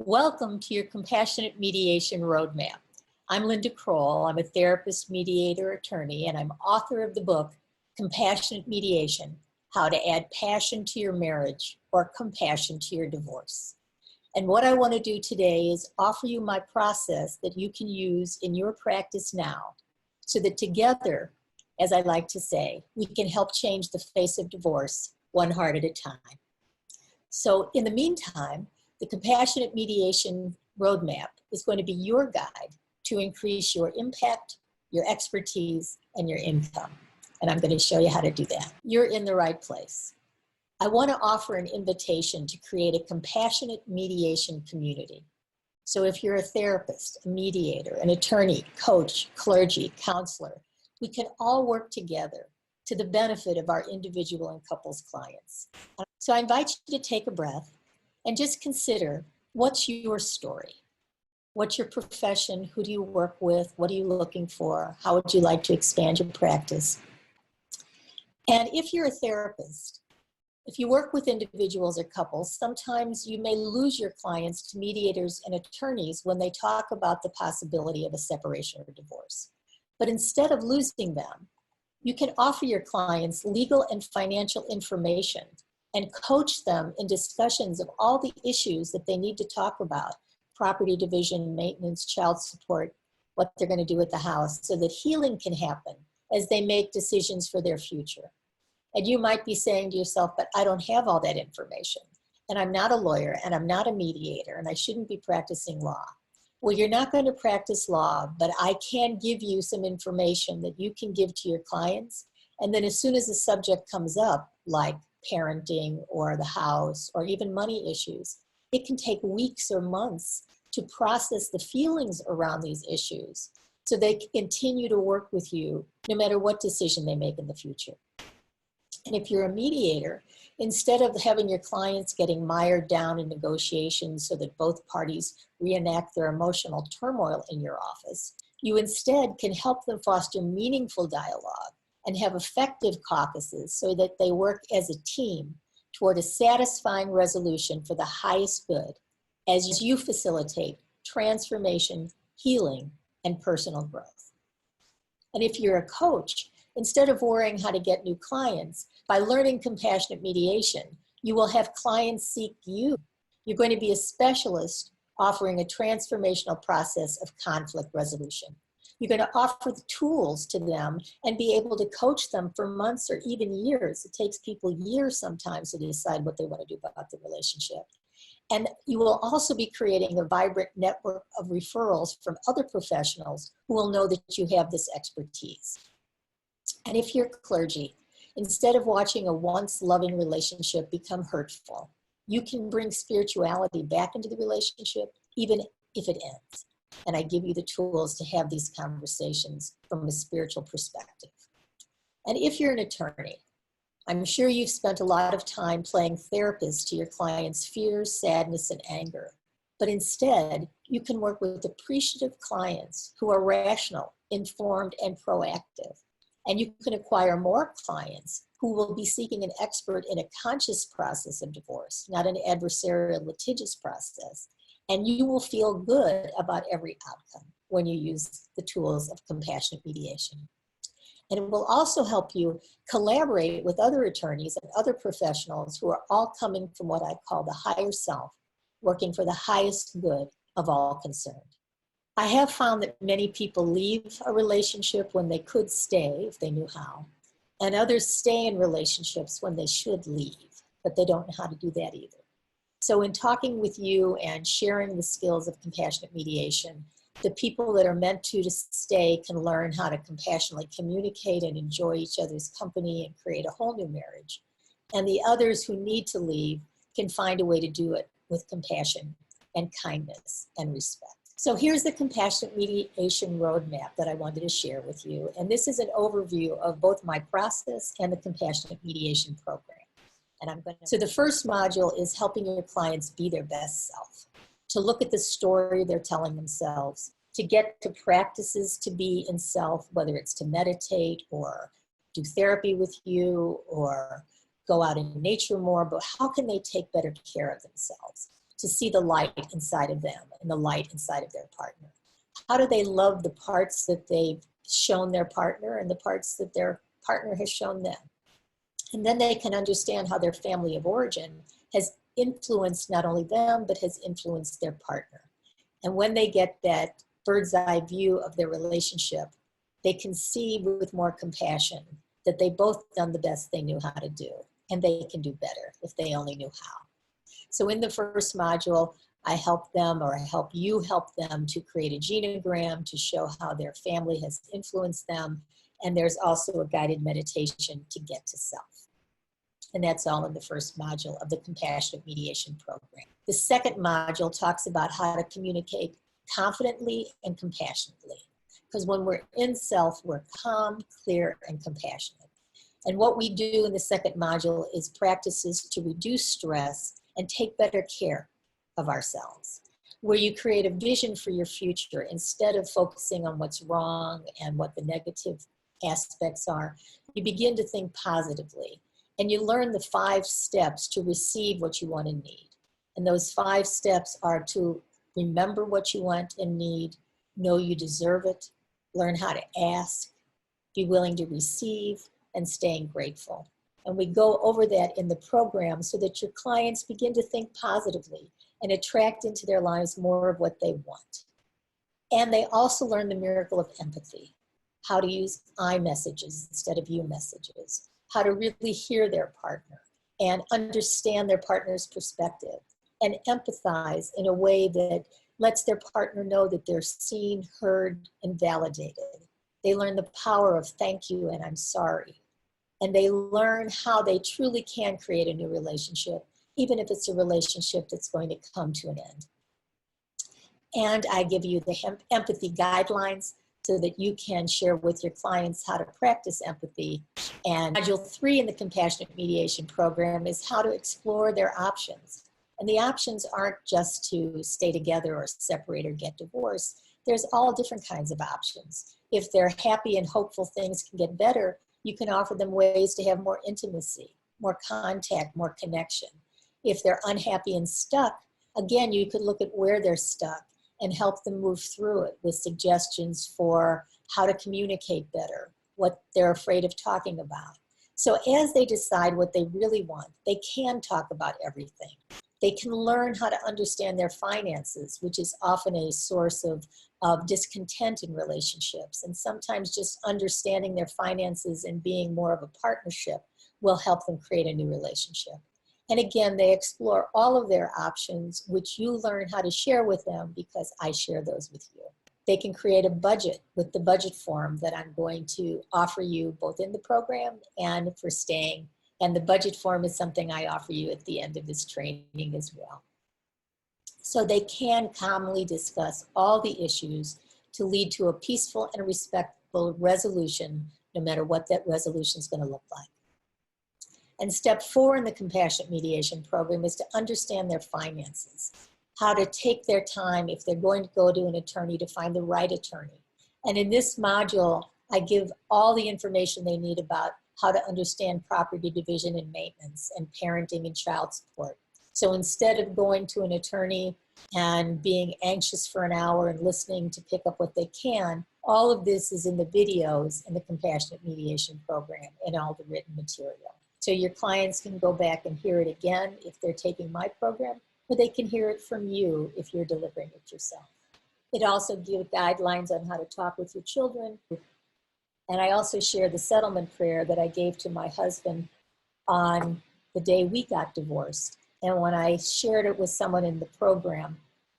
Welcome to your Compassionate Mediation Roadmap. I'm Linda Kroll. I'm a therapist, mediator, attorney, and I'm author of the book, Compassionate Mediation, How to Add Passion to Your Marriage or Compassion to Your Divorce. And what I want to do today is offer you my process that you can use in your practice now so that together, as I like to say, we can help change the face of divorce one heart at a time. So in the meantime, the Compassionate Mediation Roadmap is going to be your guide to increase your impact, your expertise, and your income. And I'm going to show you how to do that. You're in the right place. I want to offer an invitation to create a compassionate mediation community. So if you're a therapist, a mediator, an attorney, coach, clergy, counselor, we can all work together to the benefit of our individual and couples clients. So I invite you to take a breath and just consider, what's your story? What's your profession? Who do you work with? What are you looking for? How would you like to expand your practice? And if you're a therapist, if you work with individuals or couples, sometimes you may lose your clients to mediators and attorneys when they talk about the possibility of a separation or divorce. But instead of losing them, you can offer your clients legal and financial information and coach them in discussions of all the issues that they need to talk about: property division, maintenance, child support, what they're going to do with the house, so that healing can happen as they make decisions for their future. And you might be saying to yourself, but I don't have all that information, and I'm not a lawyer, and I'm not a mediator, and I shouldn't be practicing law. Well, you're not going to practice law, but I can give you some information that you can give to your clients. And then as soon as the subject comes up, like parenting or the house or even money issues, it can take weeks or months to process the feelings around these issues so they can continue to work with you no matter what decision they make in the future. And if you're a mediator, instead of having your clients getting mired down in negotiations so that both parties reenact their emotional turmoil in your office, you instead can help them foster meaningful dialogue and have effective caucuses so that they work as a team toward a satisfying resolution for the highest good as you facilitate transformation, healing, and personal growth. And if you're a coach, instead of worrying how to get new clients, by learning compassionate mediation, you will have clients seek you. You're going to be a specialist offering a transformational process of conflict resolution. You're going to offer the tools to them and be able to coach them for months or even years. It takes people years sometimes to decide what they want to do about the relationship. And you will also be creating a vibrant network of referrals from other professionals who will know that you have this expertise. And if you're clergy, instead of watching a once loving relationship become hurtful, you can bring spirituality back into the relationship, even if it ends. And I give you the tools to have these conversations from a spiritual perspective. And if you're an attorney, I'm sure you've spent a lot of time playing therapist to your clients' fears, sadness, and anger. But instead, you can work with appreciative clients who are rational, informed, and proactive. And you can acquire more clients who will be seeking an expert in a conscious process of divorce, not an adversarial litigious process. And you will feel good about every outcome when you use the tools of compassionate mediation. And it will also help you collaborate with other attorneys and other professionals who are all coming from what I call the higher self, working for the highest good of all concerned. I have found that many people leave a relationship when they could stay if they knew how, and others stay in relationships when they should leave, but they don't know how to do that either. So in talking with you and sharing the skills of compassionate mediation, the people that are meant to stay can learn how to compassionately communicate and enjoy each other's company and create a whole new marriage. And the others who need to leave can find a way to do it with compassion and kindness and respect. So here's the Compassionate Mediation Roadmap that I wanted to share with you. And this is an overview of both my process and the Compassionate Mediation Program. And so the first module is helping your clients be their best self, to look at the story they're telling themselves, to get to practices to be in self, whether it's to meditate or do therapy with you or go out in nature more, but how can they take better care of themselves? to see the light inside of them and the light inside of their partner. How do they love the parts that they've shown their partner and the parts that their partner has shown them? And then they can understand how their family of origin has influenced not only them, but has influenced their partner. And when they get that bird's eye view of their relationship, they can see with more compassion that they both done the best they knew how to do, and they can do better if they only knew how. So in the first module, I help them, or I help you help them to create a genogram to show how their family has influenced them. And there's also a guided meditation to get to self. And that's all in the first module of the Compassionate Mediation program. The second module talks about how to communicate confidently and compassionately. Because when we're in self, we're calm, clear, and compassionate. And what we do in the second module is practices to reduce stress and take better care of ourselves, where you create a vision for your future instead of focusing on what's wrong and what the negative aspects are. You begin to think positively, and you learn the 5 steps to receive what you want and need. And those 5 steps are to remember what you want and need, know you deserve it, learn how to ask, be willing to receive, and staying grateful. And we go over that in the program so that your clients begin to think positively and attract into their lives more of what they want. And they also learn the miracle of empathy, how to use I messages instead of you messages, how to really hear their partner and understand their partner's perspective and empathize in a way that lets their partner know that they're seen, heard, and validated. They learn the power of thank you and I'm sorry. And they learn how they truly can create a new relationship, even if it's a relationship that's going to come to an end. And I give you the empathy guidelines so that you can share with your clients how to practice empathy. And module 3 in the Compassionate Mediation program is how to explore their options. And the options aren't just to stay together or separate or get divorced. There's all different kinds of options. If they're happy and hopeful things can get better, you can offer them ways to have more intimacy, more contact, more connection. If they're unhappy and stuck, again, you could look at where they're stuck and help them move through it with suggestions for how to communicate better, what they're afraid of talking about. So as they decide what they really want, they can talk about everything. They can learn how to understand their finances, which is often a source of discontent in relationships. And sometimes just understanding their finances and being more of a partnership will help them create a new relationship. And again, they explore all of their options, which you learn how to share with them because I share those with you. They can create a budget with the budget form that I'm going to offer you both in the program and for staying. And the budget form is something I offer you at the end of this training as well. So they can calmly discuss all the issues to lead to a peaceful and respectful resolution, no matter what that resolution is going to look like. And step 4 in the Compassionate Mediation program is to understand their finances, how to take their time if they're going to go to an attorney to find the right attorney. And in this module, I give all the information they need about how to understand property division and maintenance and parenting and child support. So instead of going to an attorney and being anxious for an hour and listening to pick up what they can, all of this is in the videos in the Compassionate Mediation program and all the written material. So your clients can go back and hear it again if they're taking my program, or they can hear it from you if you're delivering it yourself. It also gives guidelines on how to talk with your children. And I also share the settlement prayer that I gave to my husband on the day we got divorced. And when I shared it with someone in the program,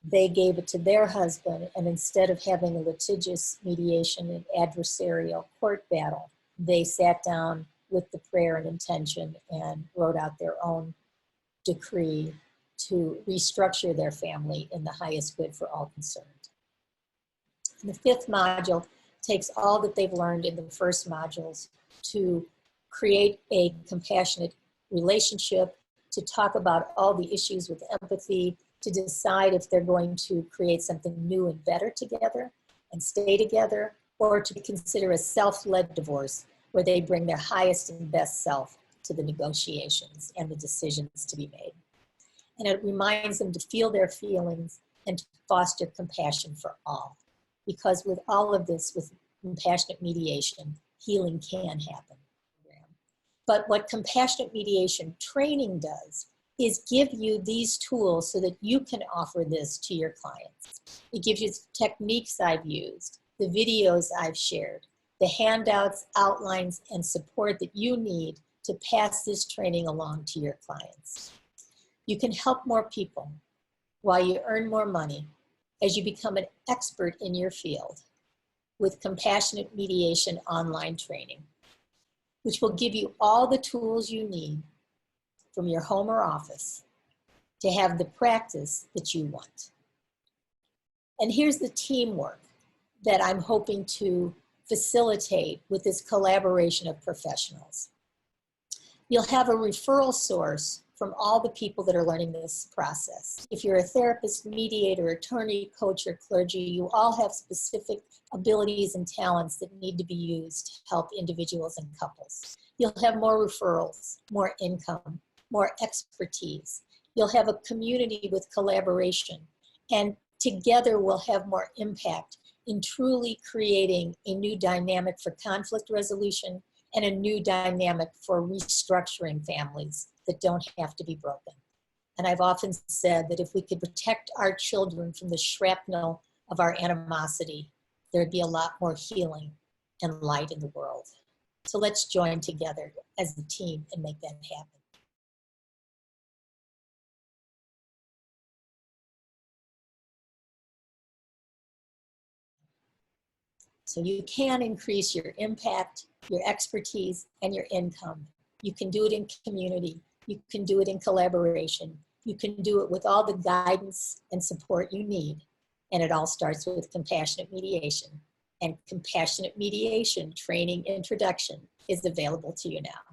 they gave it to their husband. And instead of having a litigious mediation and adversarial court battle, they sat down with the prayer and intention and wrote out their own decree to restructure their family in the highest good for all concerned. And the 5th module takes all that they've learned in the first modules to create a compassionate relationship, to talk about all the issues with empathy, to decide if they're going to create something new and better together and stay together, or to consider a self-led divorce where they bring their highest and best self to the negotiations and the decisions to be made. and it reminds them to feel their feelings and to foster compassion for all. Because with all of this, with compassionate mediation, healing can happen. But what compassionate mediation training does is give you these tools so that you can offer this to your clients. It gives you the techniques I've used, the videos I've shared, the handouts, outlines, and support that you need to pass this training along to your clients. You can help more people while you earn more money as you become an expert in your field with compassionate mediation online training, which will give you all the tools you need from your home or office to have the practice that you want. And here's the teamwork that I'm hoping to facilitate with this collaboration of professionals. You'll have a referral source from all the people that are learning this process. If you're a therapist, mediator, attorney, coach, or clergy, you all have specific abilities and talents that need to be used to help individuals and couples. You'll have more referrals, more income, more expertise. You'll have a community with collaboration, and together we'll have more impact in truly creating a new dynamic for conflict resolution and a new dynamic for restructuring families that don't have to be broken. And I've often said that if we could protect our children from the shrapnel of our animosity, there'd be a lot more healing and light in the world. So let's join together as a team and make that happen. So you can increase your impact, your expertise, and your income. You can do it in community. You can do it in collaboration. You can do it with all the guidance and support you need. And it all starts with compassionate mediation. And compassionate mediation training introduction is available to you now.